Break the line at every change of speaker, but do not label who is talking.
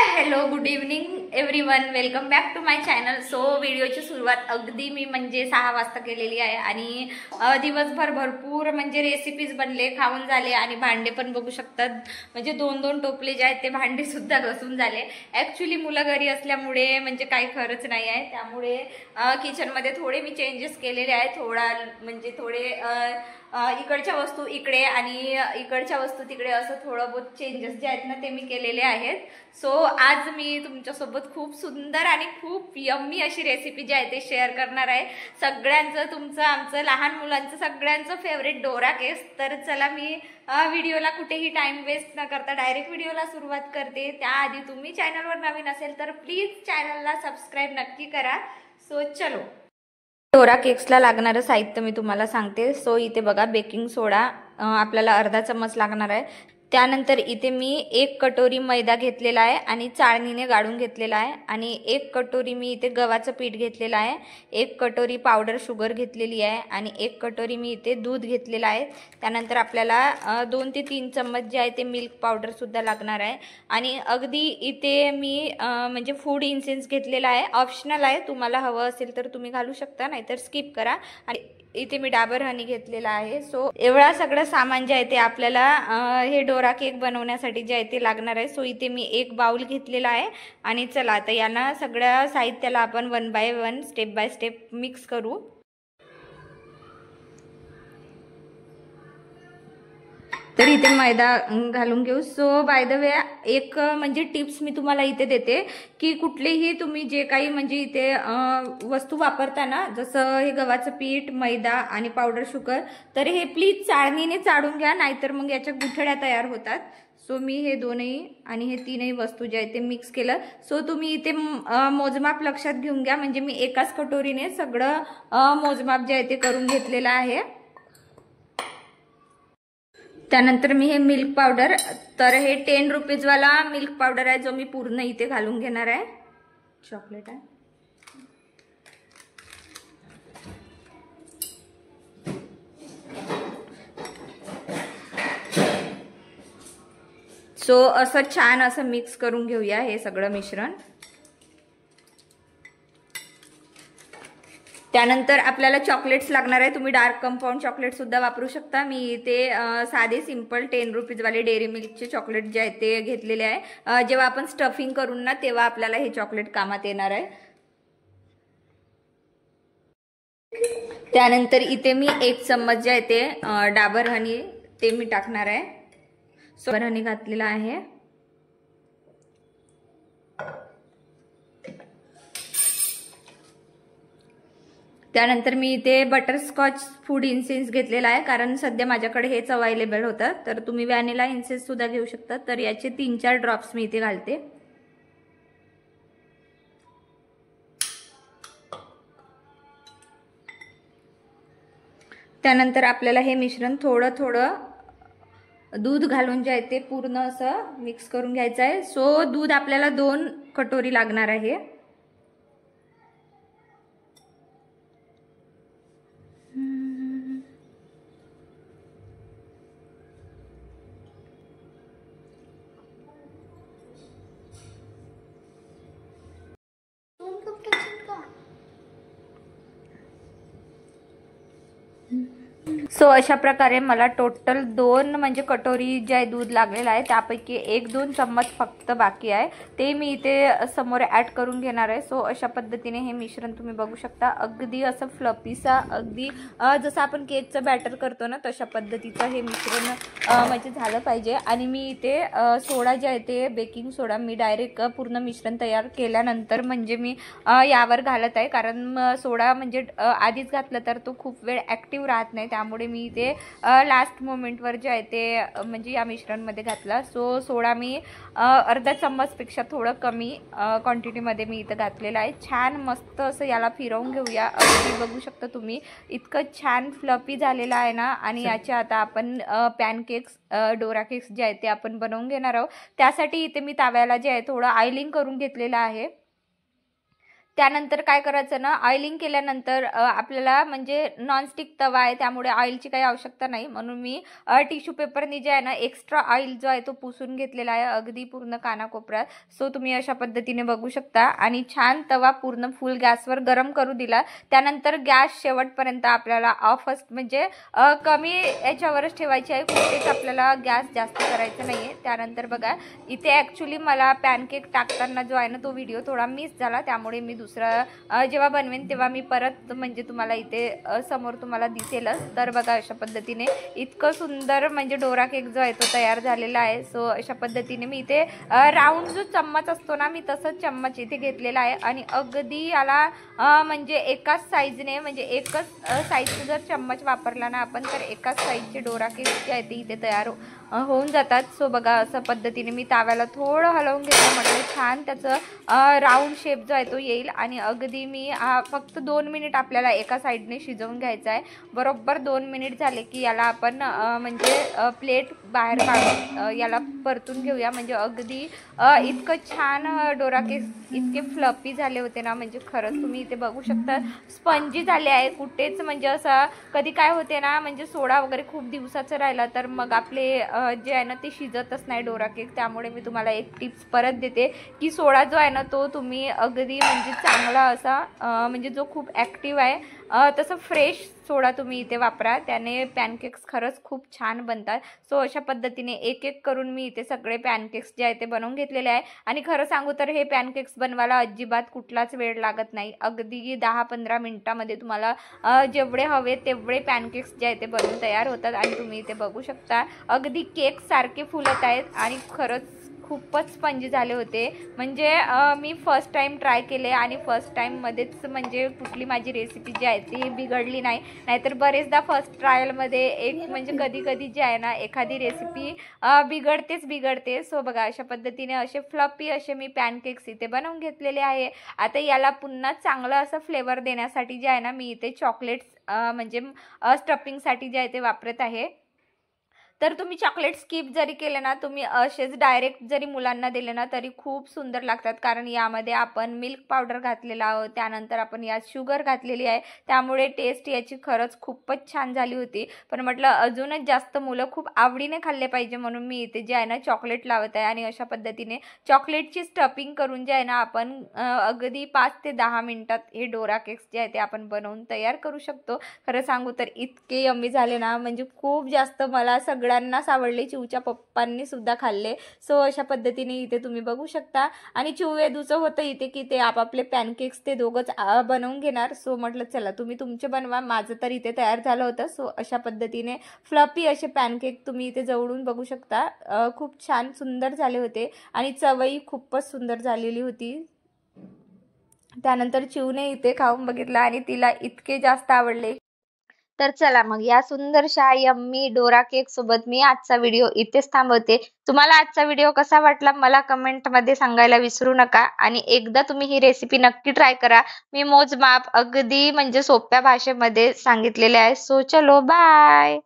Hello good evening everyone, welcome back to my channel. So व्हिडिओची सुरुवात अगदी मी म्हणजे 6 वाजता केलेली आहे आणि दिवसभर भरपूर म्हणजे रेसिपीज बनले, खाऊन झाले आणि भांडे पण बघू शकतात. म्हणजे 2-2 टोपले जे आहेत ते भांडे सुद्धा घसून झाले. ॲक्च्युली मुलं घरी असल्यामुळे म्हणजे काही खरंच नाही आहे, त्यामुळे किचनमध्ये थोडे मी चेंजेस केलेले आहेत. थोडे इकडच्या वस्तू इकडे आणि इकडच्या वस्तू तिकडे असं थोडं बहुत चेंजेस जे आहेत ना ते मी केलेले आहेत. सो आज मी तुमच्यासोबत खूप सुंदर आणि खूप यम्मी अशी रेसिपी जी आहे ते शेअर करणार आहे. सगळ्यांचं तुमचं आमचं लहान मुलांचं सगळ्यांचं फेवरेट डोरा केक्स. तर चला मी व्हिडिओला कुठेही टाइम वेस्ट न करता डायरेक्ट व्हिडिओला सुरुवात करते. त्याआधी तुम्ही चॅनलवर नवीन असेल तर प्लीज चॅनलला सबस्क्राईब नक्की करा. सो चलो, डोरा केक्सला लागणारं साहित्य मी तुम्हाला सांगते. सो इथे बघा, बेकिंग सोडा आपल्याला अर्धा चम्मच लागणार आहे. त्यानंतर इथे मी 1 कटोरी मैदा घेतलेला आहे आणि चाळणीने गाळून घेतलेला आहे. आणि 1 कटोरी मी इथे गव्हाचं पीठ घेतलेलं आहे. 1 कटोरी पावडर शुगर घेतलेली आहे आणि 1 कटोरी मी इथे दूध घेतलेलं आहे. त्यानंतर आपल्याला 2 ते 3 चम्मच जे आहे ते मिल्क पावडरसुद्धा लागणार आहे. आणि अगदी इथे मी म्हणजे फूड इन्सेन्स घेतलेला आहे. ऑप्शनल आहे, तुम्हाला हवं असेल तर तुम्ही घालू शकता, नाहीतर स्किप करा. आणि इथे मी डाबर हनी घेतलेला आहे. सो एवढा सगळं सामान जे आहे ते आपल्याला हे डोरा केक बनवण्यासाठी जे आहे ते लागणार आहे. सो इथे मी 1 बाउल घेतलेला आहे. आणि चला आता यांना सगळ्या साहित्याला आपण 1 by 1 step by step mix करू. तर इथे मैदा घालून घेऊ. सो बाय द वे एक म्हणजे टिप्स मी तुम्हाला इथे देते की कुठलेही तुम्ही जे काही म्हणजे इथे वस्तू वापरताना, जसं हे गव्हाचं पीठ, मैदा आणि पावडर शुगर, तर हे प्लीज चाळणीने चाळून घ्या, नाहीतर मग याच्या गुठळ्या तयार होतात. सो मी हे 2ही आणि हे 3ही वस्तू जे आहेत ते मिक्स केलं. सो तुम्ही इथे मोजमाप लक्षात घेऊन घ्या, म्हणजे मी एकाच कटोरीने सगळं मोजमाप जे आहे ते करून घेतलेलं आहे. त्यानंतर मी हे मिल्क पावडर, तर हे 10 रुपीजवाला मिल्क पावडर आहे जो मी पूर्ण इथे घालून घेणार आहे. चॉकलेट आहे. सो असं छान असं मिक्स करून घेऊया हे सगळं मिश्रण. त्यानंतर आपल्याला चॉकलेट्स लागणार आहे. तुम्ही डार्क कंपाऊंड चॉकलेट सुद्धा वापरू शकता. मी इथे साधे सिंपल 10 रुपीजवाले डेअरी मिल्कचे चॉकलेट जे आहेत ते घेतलेले आहे. जेव्हा आपण स्टफिंग करून ना तेव्हा आपल्याला हे चॉकलेट कामात येणार आहे. त्यानंतर इथे मी 1 चम्मच जे आहे ते डाबर हनी ते मी टाकणार आहे. सो डाबर हनी घातलेला आहे. त्यानंतर मी इथे बटरस्कॉच फूड इन्सेन्स घेतलेला आहे, कारण सध्या माझ्याकडे हेच अवेलेबल होतं. तर तुम्ही व्हॅनिला इन्सेन्स सुद्धा घेऊ शकता. तर याचे 3-4 ड्रॉप्स मी इथे घालते. त्यानंतर आपल्याला हे मिश्रण थोडं थोडं दूध घालून जे आहे ते पूर्ण असं मिक्स करून घ्यायचं आहे. सो दूध आपल्याला 2 कटोरी लागणार आहे. सो अशा प्रकारे मला टोटल 2 म्हणजे कटोरी जे आहे दूध लागलेलं आहे, त्यापैकी 1-2 चम्मच फक्त बाकी आहे, ते मी इथे समोर ॲड करून घेणार आहे. सो अशा पद्धतीने हे मिश्रण तुम्ही बघू शकता. अगदी असं फ्लफीसा, अगदी जसं आपण केकचं बॅटर करतो ना तशा पद्धतीचं हे मिश्रण म्हणजे झालं पाहिजे. आणि मी इथे सोडा जे आहे ते बेकिंग सोडा मी डायरेक्ट पूर्ण मिश्रण तयार केल्यानंतर म्हणजे मी यावर घालत आहे, कारण सोडा म्हणजे आधीच घातलं तर तो खूप वेळ ॲक्टिव्ह राहत नाही, त्यामुळे मी इथे लास्ट मोमेंटवर जे आहे ते म्हणजे या मिश्रणमध्ये घातला. सो सोडा मी अर्धा चम्मचपेक्षा थोडं कमी क्वांटिटीमध्ये मी इथं घातलेलं आहे. छान मस्त असं याला फिरवून घेऊया. अगदी बघू शकता तुम्ही, इतकं छान फ्लफी झालेलं आहे ना. आणि याचे आता आपण पॅनकेक्स, डोरा केक्स जे आहेत ते आपण बनवून घेणार आहोत. त्यासाठी इथे मी तव्याला जे आहे थोडं ऑइलिंग करून घेतलेलं आहे. त्यानंतर काय करायचं ना, ऑइलिंग केल्यानंतर आपल्याला म्हणजे नॉनस्टिक तवा आहे त्यामुळे ऑइलची काही आवश्यकता नाही, म्हणून मी टिश्यू पेपरनी जे आहे ना एक्स्ट्रा ऑइल जो आहे तो पुसून घेतलेला आहे अगदी पूर्ण कानाकोपऱ्यात. सो तुम्ही अशा पद्धतीने बघू शकता. आणि छान तवा पूर्ण फुल गॅसवर गरम करू दिला. त्यानंतर गॅस शेवटपर्यंत आपल्याला ऑफच म्हणजे कमी याच्यावरच ठेवायची आहे, कुठेच आपल्याला गॅस जास्त करायचा नाही आहे. त्यानंतर बघा इथे ॲक्च्युली मला पॅनकेक टाकताना जो आहे ना तो व्हिडिओ थोडा मिस झाला, त्यामुळे मी दुसरा जेव्हा बनवेन तेव्हा मी परत म्हणजे तुम्हाला इथे समोर तुम्हाला दिसेलच. तर बघा अशा पद्धतीने इतकं सुंदर म्हणजे डोरा केक जो आहे तो तयार झालेला आहे. सो अशा पद्धतीने मी इथे राऊंड जो चम्मच असतो ना, मी तसंच चम्मच इथे घेतलेला आहे. आणि अगदी याला म्हणजे एकाच साईजने म्हणजे एकच साईजचा जर चम्मच वापरला ना आपण तर एकाच साईजचे डोरा केक जे आहे ते इथे तयार होऊन जातात. सो बघा असं पद्धतीने मी ताव्याला थोडं हलवून घेतलं, म्हणजे छान त्याचं राऊंड शेप जो आहे तो येईल. आणि अगदी मी फक्त 2 मिनिट आपल्याला एका साईडने शिजवून घ्यायचा आहे. बरोबर 2 मिनिट झाले की याला आपण म्हणजे प्लेट बाहेर काढून याला परतून घेऊया. म्हणजे अगदी इतकं छान डोरा केक इतके फ्लफी झाले होते ना, म्हणजे खरंच तुम्ही इथे बघू शकता स्पंजी झाले आहे. कुठेच म्हणजे असं कधी काय होते ना, म्हणजे सोडा वगैरे खूप दिवसाचं राहिला तर मग आपले जे आहे ना ते शिजतच नाही डोरा केक. त्यामुळे मी तुम्हाला एक टिप्स परत देते की सोडा जो आहे ना तो तुम्ही अगदी म्हणजे चांगला असा म्हणजे जो खूप ॲक्टिव्ह आहे तसं फ्रेश सोडा तुम्ही इथे वापरा, त्याने पॅनकेक्स खरंच खूप छान बनतात. सो अशा पद्धतीने एक एक करून मी इथे सगळे पॅनकेक्स जे आहे ते बनवून घेतलेले आहे. आणि खरं सांगू तर हे पॅनकेक्स बनवायला अजिबात कुठलाच वेळ लागत नाही. अगदी 10-15 मिनिटामध्ये तुम्हाला जेवढे हवे तेवढे पॅनकेक्स जे आहे ते बनवून तयार होतात. आणि तुम्ही इथे बघू शकता अगदी केक सारखे फुलत आहेत आणि खरंच खूपच स्पंजी झाले होते. म्हणजे मी फर्स्ट टाईम ट्राय केले आणि फर्स्ट टाईममध्येच म्हणजे कुठली माझी रेसिपी जी आहे ती बिघडली नाही. नाहीतर बरेचदा फर्स्ट ट्रायलमध्ये एक म्हणजे कधी कधी जे आहे ना एखादी रेसिपी बिघडते. सो बघा अशा पद्धतीने असे फ्लफी असे मी पॅनकेक्स इथे बनवून घेतलेले आहे. आता याला पुन्हा चांगलं असं फ्लेवर देण्यासाठी जे आहे ना मी इथे चॉकलेट्स म्हणजे स्टफिंगसाठी जे आहे ते वापरत आहे. तर तुम्ही चॉकलेट स्किप जरी केले ना, तुम्ही असेच डायरेक्ट जरी मुलांना दिले ना तरी खूप सुंदर लागतात. कारण यामध्ये आपण मिल्क पावडर घातलेला आहोत, त्यानंतर आपण यात शुगर घातलेली आहे, त्यामुळे टेस्ट याची खरंच खूपच छान झाली होती. पण म्हटलं अजूनच जास्त मुलं खूप आवडीने खाल्ले पाहिजे म्हणून मी इथे जे आहे ना चॉकलेट लावत आहे. आणि अशा पद्धतीने चॉकलेटची स्टफिंग करून जे आहे ना आपण अगदी 5 ते 10 मिनिटात हे डोरा केक्स जे आहे ते आपण बनवून तयार करू शकतो. खरं सांगू तर इतके यम्मी झाले ना, म्हणजे खूप जास्त मला सगळ्यांनाच आवडले. चिऊच्या पप्पांनी सुद्धा खाल्ले. सो अशा पद्धतीने इथे तुम्ही बघू शकता. आणि चिऊ वेदूचं होतं इथे की ते आपापले पॅनकेक्स ते दोघंच बनवून घेणार. सो म्हटलं चला तुम्ही तुमचे बनवा, माझं तर इथे तयार झालं होतं. सो अशा पद्धतीने फ्लफी असे पॅनकेक तुम्ही इथे जवळून बघू शकता. खूप छान सुंदर झाले होते आणि चवही खूपच सुंदर झालेली होती. त्यानंतर चिऊने इथे खाऊन बघितलं आणि तिला इतके जास्त आवडले. तर चला मग या सुंदरशा यम्मी डोरा केक सोबत मी आजचा व्हिडिओ इथेच थांबवते. तुम्हाला आजचा व्हिडिओ कसा वाटला मला कमेंटमध्ये सांगायला विसरू नका. आणि एकदा तुम्ही ही रेसिपी नक्की ट्राय करा. मी मोजमाप अगदी म्हणजे सोप्या भाषेमध्ये सांगितलेले आहे. सो चलो बाय.